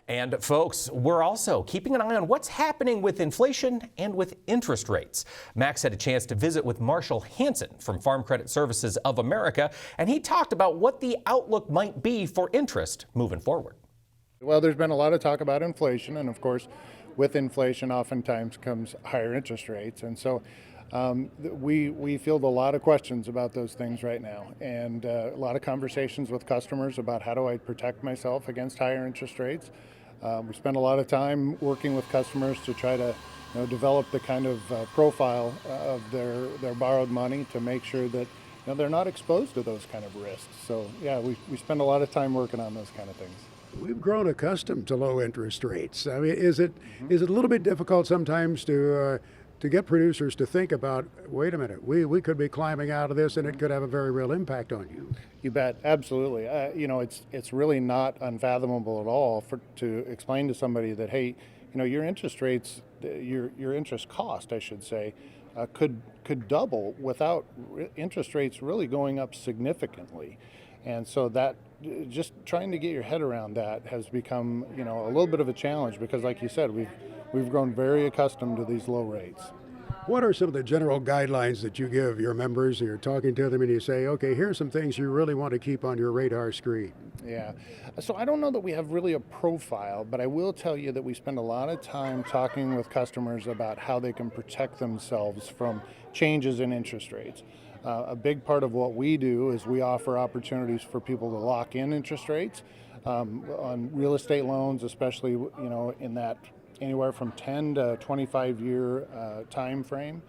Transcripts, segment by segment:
And folks, we're also keeping an eye on what's happening with inflation and with interest rates. Max had a chance to visit with Marshall Hansen from Farm Credit Services of America, and he talked about what the outlook might be for interest moving forward. Well, there's been a lot of talk about inflation, and of course, with inflation oftentimes comes higher interest rates. And so we field a lot of questions about those things right now, and a lot of conversations with customers about how do I protect myself against higher interest rates. We spend a lot of time working with customers to try to develop the kind of profile of their borrowed money to make sure that they're not exposed to those kind of risks. So yeah, we spend a lot of time working on those kind of things. We've grown accustomed to low interest rates. I mean, is it a little bit difficult sometimes to get producers to think about, wait a minute, we could be climbing out of this and it could have a very real impact on you? You bet, absolutely. It's really not unfathomable at all to explain to somebody that, hey, your interest rates, your interest cost, I should say, could double without interest rates really going up significantly. And so that just trying to get your head around that has become, a little bit of a challenge because, like you said, we've grown very accustomed to these low rates. What are some of the general guidelines that you give your members? You're talking to them and you say, okay, here's some things you really want to keep on your radar screen. Yeah. So I don't know that we have really a profile, but I will tell you that we spend a lot of time talking with customers about how they can protect themselves from changes in interest rates. A big part of what we do is we offer opportunities for people to lock in interest rates on real estate loans, especially in that anywhere from 10 to 25 year time frame.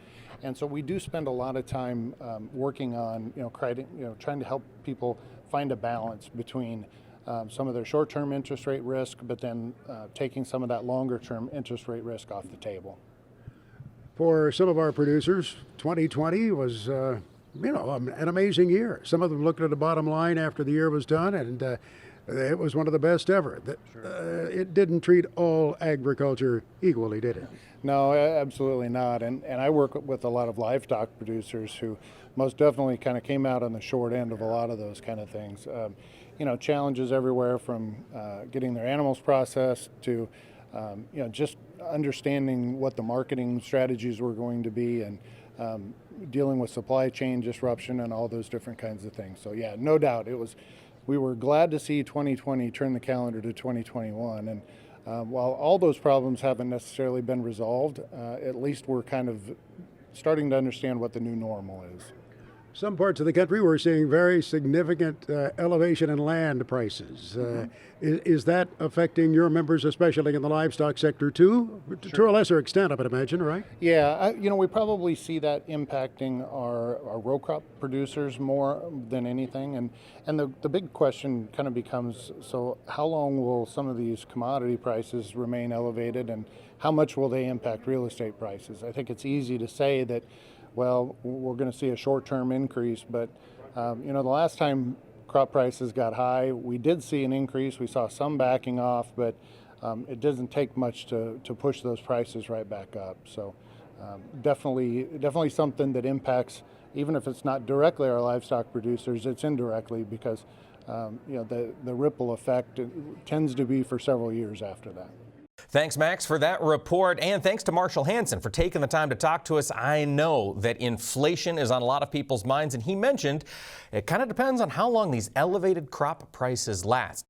And so we do spend a lot of time working on trying to help people find a balance between some of their short-term interest rate risk, but then taking some of that longer-term interest rate risk off the table. For some of our producers, 2020 was an amazing year. Some of them looked at the bottom line after the year was done, and it was one of the best ever. It didn't treat all agriculture equally, did it? No, absolutely not. And I work with a lot of livestock producers who most definitely kind of came out on the short end of a lot of those kind of things. Challenges everywhere from getting their animals processed to just understanding what the marketing strategies were going to be, and dealing with supply chain disruption and all those different kinds of things. So yeah, no doubt we were glad to see 2020 turn the calendar to 2021. And while all those problems haven't necessarily been resolved, at least we're kind of starting to understand what the new normal is. Some parts of the country we're seeing very significant elevation in land prices. Is that affecting your members, especially in the livestock sector too? Sure. To a lesser extent, I would imagine, right? Yeah, we probably see that impacting our row crop producers more than anything. And the big question kind of becomes, so how long will some of these commodity prices remain elevated, and how much will they impact real estate prices? I think it's easy to say that, well, we're going to see a short-term increase, but the last time crop prices got high, we did see an increase. We saw some backing off, but it doesn't take much to push those prices right back up. So definitely something that impacts, even if it's not directly our livestock producers, it's indirectly because the ripple effect tends to be for several years after that. Thanks, Max, for that report, and thanks to Marshall Hansen for taking the time to talk to us. I know that inflation is on a lot of people's minds, and he mentioned it kind of depends on how long these elevated crop prices last.